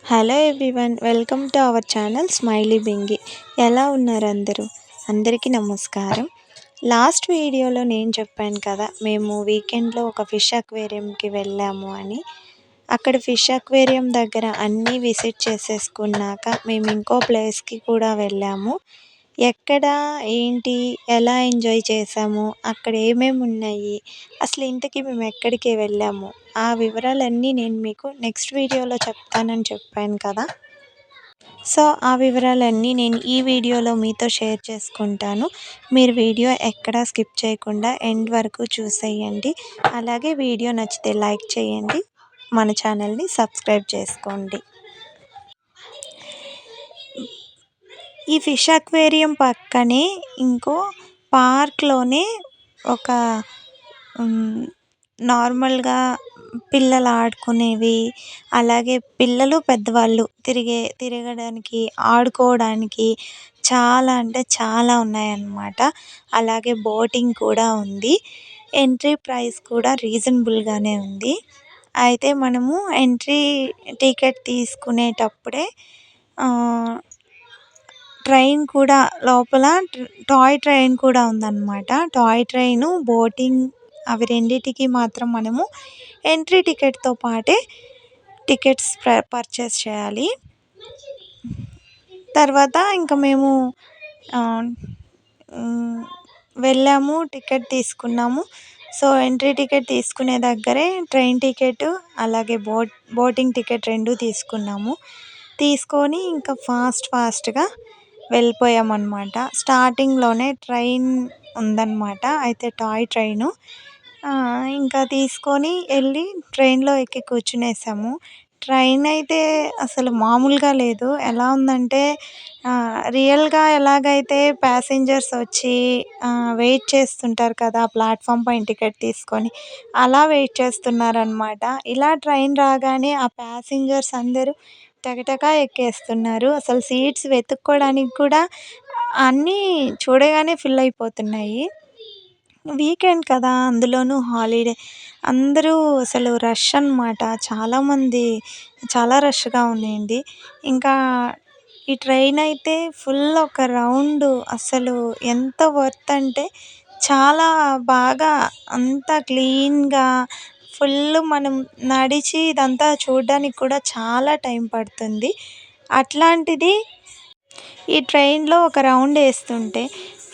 Hello everyone, welcome to our channel smiley Bingi. ఎలా ఉన్నారు అందరూ? అందరికీ నమస్కారం. లాస్ట్ వీడియోలో నేను చెప్పాను కదా, మేము వీకెండ్లో ఒక ఫిష్ అక్వేరియంకి వెళ్ళాము అని. అక్కడ ఫిష్ అక్వేరియం దగ్గర అన్నీ విజిట్ చేసేసుకున్నాక మేము ఇంకో ప్లేస్కి కూడా వెళ్ళాము. ఎక్కడ, ఏంటి, ఎలా ఎంజాయ్ చేసాము, అక్కడ ఏమేమి ఉన్నాయి, అసలు ఇంతకీ మేము ఎక్కడికి వెళ్ళాము, ఆ వివరాలన్నీ నేను మీకు నెక్స్ట్ వీడియోలో చెప్తానని చెప్పాను కదా. సో ఆ వివరాలన్నీ నేను ఈ వీడియోలో మీతో షేర్ చేసుకుంటాను. మీరు వీడియో ఎక్కడా స్కిప్ చేయకుండా ఎండ్ వరకు చూసేయండి. అలాగే వీడియో నచ్చితే లైక్ చేయండి, మన ఛానల్ని సబ్స్క్రైబ్ చేసుకోండి. ఈ ఫిష్ అక్వేరియం పక్కనే ఇంకో పార్క్లోనే ఒక నార్మల్గా పిల్లలు ఆడుకునేవి, అలాగే పిల్లలు పెద్దవాళ్ళు తిరగడానికి, ఆడుకోవడానికి చాలా అంటే చాలా ఉన్నాయన్నమాట. అలాగే బోటింగ్ కూడా ఉంది. ఎంట్రీ ప్రైస్ కూడా రీజనబుల్గానే ఉంది. అయితే మనము ఎంట్రీ టికెట్ తీసుకునేటప్పుడే ట్రైన్ కూడా లోపల టాయ్ ట్రైన్ కూడా ఉందన్నమాట. టాయ్ ట్రైను, బోటింగ్ అవి రెండిటికి మాత్రం మనము ఎంట్రీ టికెట్తో పాటే టికెట్స్ పర్చేస్ చేయాలి. తర్వాత ఇంకా మేము వెళ్ళాము, టికెట్ తీసుకున్నాము. సో ఎంట్రీ టికెట్ తీసుకునే దగ్గరే ట్రైన్ టికెట్ అలాగే బోటింగ్ టికెట్ రెండు తీసుకున్నాము. తీసుకొని ఇంకా ఫాస్ట్గా వెళ్ళిపోయామన్నమాట. స్టార్టింగ్లోనే ట్రైన్ ఉందన్నమాట. అయితే టాయ్ ట్రైను ఇంకా తీసుకొని వెళ్ళి ట్రైన్లో ఎక్కి కూర్చునేసాము. ట్రైన్ అయితే అసలు మామూలుగా లేదు. ఎలా ఉందంటే రియల్గా ఎలాగైతే ప్యాసింజర్స్ వచ్చి వెయిట్ చేస్తుంటారు కదా ప్లాట్ఫామ్ పైన టికెట్ తీసుకొని, అలా వెయిట్ చేస్తున్నారనమాట. ఇలా ట్రైన్ రాగానే ఆ ప్యాసింజర్స్ అందరూ టకటకా ఎక్కేస్తున్నారు. అసలు సీట్స్ వెతుక్కోవడానికి కూడా అన్నీ చూడగానే ఫిల్ అయిపోతున్నాయి. వీకెండ్ కదా, అందులోనూ హాలిడే, అందరూ అసలు రష్ అనమాట. చాలామంది, చాలా రష్గా ఉండింది. ఇంకా ఈ ట్రైన్ అయితే ఫుల్ ఒక రౌండ్ అసలు ఎంత వర్త్ అంటే చాలా బాగా, అంత క్లీన్గా, ఫుల్ మనం నడిచి ఇదంతా చూడడానికి కూడా చాలా టైం పడుతుంది. అట్లాంటిది ఈ ట్రైన్లో ఒక రౌండ్ వేస్తుంటే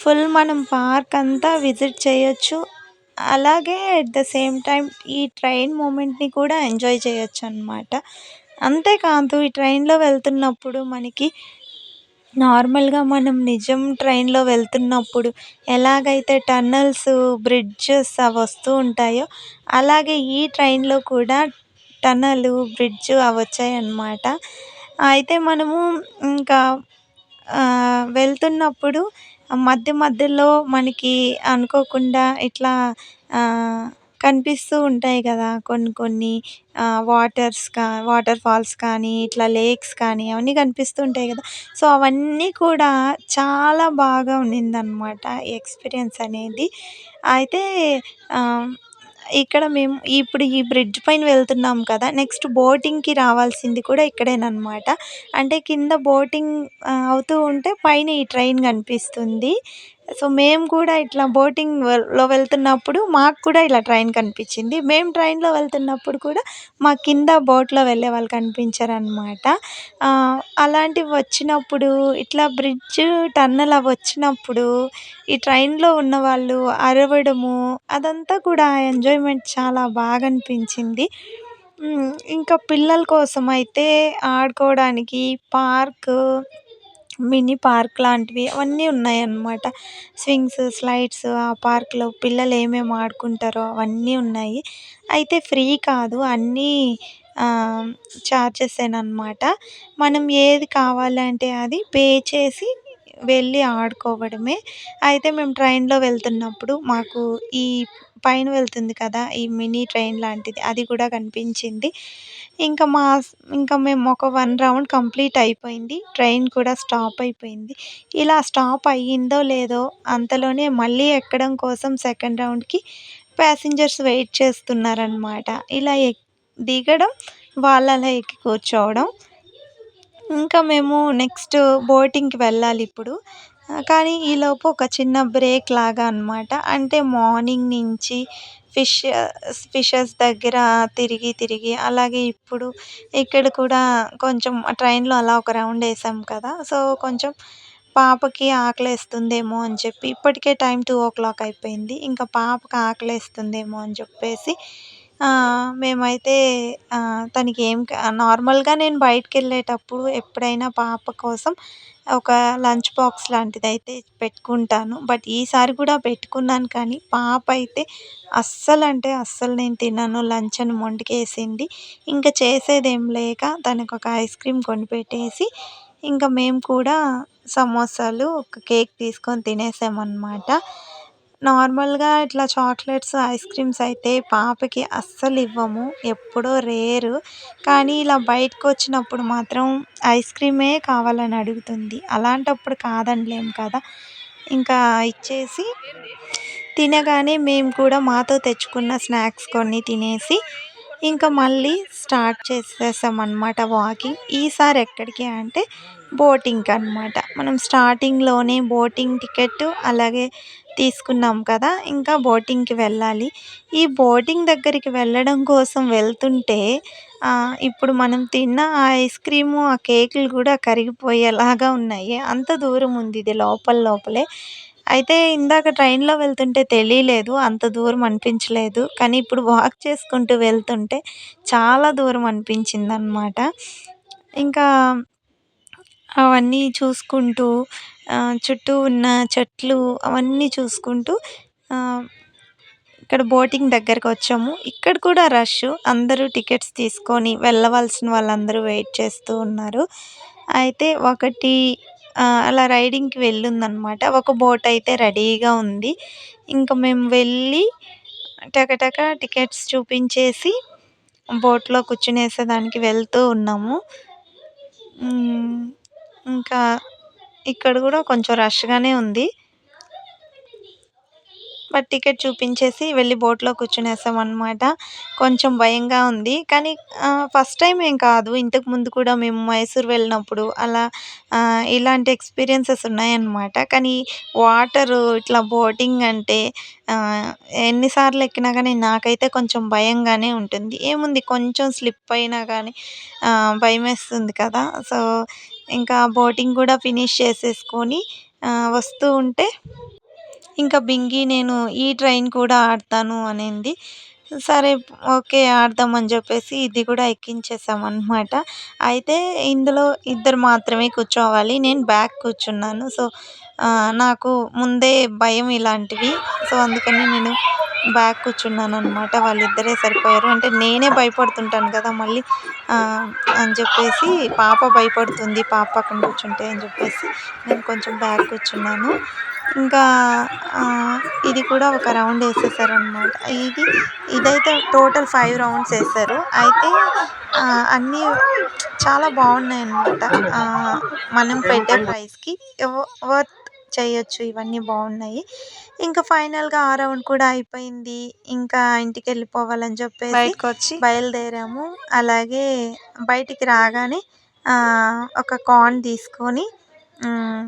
ఫుల్ మనం పార్క్ అంతా విజిట్ చేయొచ్చు. అలాగే అట్ ద సేమ్ టైం ఈ ట్రైన్ మూమెంట్ని కూడా ఎంజాయ్ చేయొచ్చు అన్నమాట. అంతేకాదు, ఈ ట్రైన్లో వెళ్తున్నప్పుడు మనకి నార్మల్గా మనం నిజం ట్రైన్లో వెళ్తున్నప్పుడు ఎలాగైతే టన్నల్స్, బ్రిడ్జెస్ అవి వస్తూ ఉంటాయో, అలాగే ఈ ట్రైన్లో కూడా టన్నలు, బ్రిడ్జ్ అవి వచ్చాయన్నమాట. అయితే మనము ఇంకా వెళ్తున్నప్పుడు మధ్యలో మనకి అనుకోకుండా ఇట్లా కనిపిస్తూ ఉంటాయి కదా కొన్ని వాటర్ ఫాల్స్ కానీ, ఇట్లా లేక్స్ కానీ అవన్నీ కనిపిస్తూ ఉంటాయి కదా. సో అవన్నీ కూడా చాలా బాగా ఉన్నిందనమాట ఈ ఎక్స్పీరియన్స్ అనేది. అయితే ఇక్కడ మేము ఇప్పుడు ఈ బ్రిడ్జ్ పైన వెళ్తున్నాం కదా, నెక్స్ట్ బోటింగ్కి రావాల్సింది కూడా ఇక్కడేనమాట. అంటే కింద బోటింగ్ అవుతూ ఉంటే పైన ఈ ట్రైన్ కనిపిస్తుంది. సో మేము కూడా ఇట్లా బోటింగ్లో వెళ్తున్నప్పుడు మాకు కూడా ఇలా ట్రైన్ కనిపించింది. మేము ట్రైన్లో వెళ్తున్నప్పుడు కూడా మా కింద బోట్లో వెళ్ళే వాళ్ళు కనిపించారనమాట. అలాంటివి వచ్చినప్పుడు, ఇట్లా బ్రిడ్జ్, టన్నల్ అవి వచ్చినప్పుడు ఈ ట్రైన్లో ఉన్నవాళ్ళు అరవడము, అదంతా కూడా ఎంజాయ్మెంట్ చాలా బాగా అనిపించింది. ఇంకా పిల్లల కోసం అయితే ఆడుకోవడానికి మినీ పార్క్ లాంటివి అవన్నీ ఉన్నాయన్నమాట. స్వింగ్స్, స్లైడ్స్, ఆ పార్క్లో పిల్లలు ఏమేమి ఆడుకుంటారో అవన్నీ ఉన్నాయి. అయితే ఫ్రీ కాదు, అన్నీ ఛార్జెసేనమాట. మనం ఏది కావాలంటే అది పే చేసి వెళ్ళి ఆడుకోవడమే. అయితే మేము ట్రైన్లో వెళ్తున్నప్పుడు మాకు ఈ పైన వెళ్తుంది కదా, ఈ మినీ ట్రైన్ లాంటిది, అది కూడా కనిపించింది. ఇంకా మేము ఒక 1 రౌండ్ కంప్లీట్ అయిపోయింది. ట్రైన్ కూడా స్టాప్ అయిపోయింది. ఇలా స్టాప్ అయ్యిందో లేదో అంతలోనే మళ్ళీ ఎక్కడం కోసం సెకండ్ రౌండ్కి ప్యాసింజర్స్ వెయిట్ చేస్తున్నారనమాట. ఇలా దిగడం, వాళ్ళు అలా ఎక్కి కూర్చోవడం. ఇంకా మేము నెక్స్ట్ బోటింగ్‌కి వెళ్ళాలిప్పుడు. కానీ ఈలోపు ఒక చిన్న బ్రేక్ లాగా అనమాట. అంటే మార్నింగ్ నుంచి ఫిష్ ఫిషెస్ దగ్గర తిరిగి, తిరిగి అలాగే ఇప్పుడు ఇక్కడ కూడా కొంచెం ట్రైన్‌లో అలా ఒక రౌండ్ ఏసాం కదా! సో, కొంచెం పాపకి ఆకలేస్తుందేమో అని చెప్పి ఇప్పటికే టైం 2:00 అయిపోయింది. ఇంకా పాపకి ఆకలేస్తుందేమో అని చెప్పేసి మేమైతే తనకి నార్మల్‌గా నేను బయటికెళ్ళేటప్పుడు ఎప్పుడైనా పాప కోసం ఒక లంచ్ బాక్స్ లాంటిదైతే పెట్టుకుంటాను. బట్ ఈసారి కూడా పెట్టుకున్నాను కానీ పాప అయితే అస్సలంటే అస్సలు నేను తినను లంచ్ అని మొండికేసింది. ఇంక చేసేదేం లేక తనకొక ఐస్ క్రీమ్ కొనిపెట్టేసి ఇంక మేము కూడా సమోసాలు, ఒక కేక్ తీసుకొని తినేసామనమాట. నార్మల్‌గా ఇట్లా చాక్లెట్స్, ఐస్ క్రీమ్స్ అయితే పాపకి అస్సలివ్వము. ఎప్పుడో రేరు. కానీ ఇలా బయటకొచ్చినప్పుడు మాత్రం ఐస్ క్రీమే కావాలని అడుగుతుంది. అలాంటప్పుడు కాదనలేం కదా! ఇంకా ఇచ్చేసి తినగానే మేము కూడా మాతో తెచ్చుకున్న స్నాక్స్ కొన్ని తినేసి ఇంకా మళ్ళీ స్టార్ట్ చేసేసామనమాట వాకింగ్. ఈసారి ఎక్కడికి అంటే బోటింగ్‌కనమాట. మనం స్టార్టింగ్‌లోనే బోటింగ్ టికెట్ అలాగే తీసుకున్నాం కదా! ఇంకా బోటింగ్‌కి వెళ్ళాలి. ఈ బోటింగ్ దగ్గరికి వెళ్ళడం కోసం వెళ్తుంటే ఇప్పుడు మనం తిన్న ఆ ఐస్ క్రీము, ఆ కేకులు గూడా కరిగిపోయేలాగా ఉన్నాయి. అంత దూరం ఉంది ఇది లోపల లోపలే. అయితే ఇందాక ట్రైన్‌లో వెళ్తుంటే తెలీలేదు. అంత దూరం అనిపించలేదు. కానీ ఇప్పుడు వాక్ చేసుకుంటూ వెళ్తుంటే చాలా దూరం అనిపించిందనమాట. ఇంకా అవన్నీ చూసుకుంటూ చుట్టూ ఉన్న చెట్లు అవన్నీ చూసుకుంటూ ఆహ్, ఇక్కడ బోటింగ్ దగ్గరకొచ్చాము. ఇక్కడ కూడా రష్షు. అందరూ టికెట్స్ తీసుకొని వెళ్ళవలసిన వాళ్ళందరూ వెయిట్ చేస్తూ ఉన్నారు. అయితే ఒకటి అలా రైడింగ్‌కి వెళ్ళుందనమాట. ఒక బోట్ అయితే రెడీగా ఉంది. ఇంక మేము వెళ్ళి టకటక టికెట్స్ చూపించేసి బోట్‌లో కూర్చునేసేదానికి వెళ్తూ ఉన్నాము. హ్మ్. ఇంకా ఇక్కడ గూడా కొంచెం రష్‌గానే ఉంది. బట్ టికెట్ చూపించేసి వెళ్ళి బోట్‌లో కూర్చునేసామనమాట. కొంచెం భయంగా ఉంది. కానీ ఫస్ట్ టైమ్ ఏం కాదు. ఇంతకుముందు కూడా మేము మైసూర్ వెళ్ళినప్పుడు అలా ఇలాంటి ఎక్స్‌పీరియన్సెస్ ఉన్నాయన్నమాట. కానీ వాటరు ఇట్లా బోటింగ్ అంటే ఆహ్, ఎన్ని సార్లు ఎక్కినా గానీ నాకైతే కొంచెం భయంగానే ఉంటుంది. ఏముంది కొంచెం స్లిప్ అయినా గానీ భయమేస్తుంది కదా! సో, ఇంకా బోటింగ్ గూడా ఫినిష్ చేసేసుకొని వస్తూ ఉంటే ఇంకా బింగి నేను ఈ ట్రైన్ కూడా ఆడతాను అనింది. సరే ఓకే. ఆడదాం అని జెప్పేసి ఇది కూడా ఎక్కించేసామనమాట. అయితే ఇందులో ఇద్దరు మాత్రమే కూర్చోవాలి. నేను బ్యాక్ కూర్చున్నాను. సో, నాకు ముందే భయం ఇలాంటివి. సో, అందుకని నేను బ్యాక్ కూర్చున్నాననమాట. వాళ్ళిద్దరే సరిపోయారు. అంటే నేనే భయపడుతుంటాను కదా! మళ్ళీ ఆహ్, అని చెప్పేసి పాప భయపడుతుంది. పాప పక్కన కూర్చుంటే అని చెప్పేసి నేను కొంచెం బ్యాక్ కూర్చున్నాను. ఇంకా ఇది కూడా ఒక రౌండ్ ఏసేసారనమాట. ఇదైతే టోటల్ 5 రౌండ్స్ ఏసారు. అయితే అన్నీ చాలా బాగున్నాయన్నమాట. మనం పెట్టే ప్రైస్‌కి వర్త్ చేయొచ్చు. ఇవన్నీ బాగున్నాయి. ఇంకా ఫైనల్‌గా ఆ రౌండ్ కూడా అయిపోయింది. ఇంకా ఇంటికెళ్ళిపోవాలని చెప్పేసి బయలుదేరాము. అలాగే బయటికి రాగానే ఒక కార్న్ తీసుకొని హ్మ్.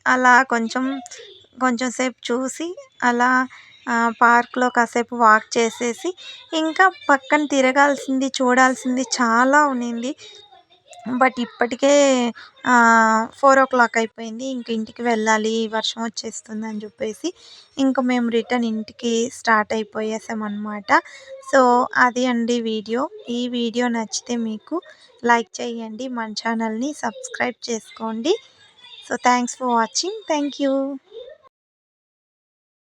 అలా కొంచెం సేపు చూసి అలా పార్క్‌లో కాసేపు వాక్ చేసేసి ఇంకా పక్కన తిరగాల్సింది, చూడాల్సింది చాలా ఉన్నింది. బట్ ఇప్పటికే 4:00 అయిపోయింది. ఇంక ఇంటికి వెళ్ళాలి. వర్షం వచ్చేస్తుందని జెప్పేసి ఇంక మేము రిటర్న్ ఇంటికి స్టార్ట్ అయిపోయేసామనమాట. సో, అది అండి వీడియో. ఈ వీడియో నచ్చితే మీకు లైక్ చేయండి. మన ఛానల్‌ని సబ్స్క్రైబ్ చేసుకోండి. So, thanks for watching. Thank you.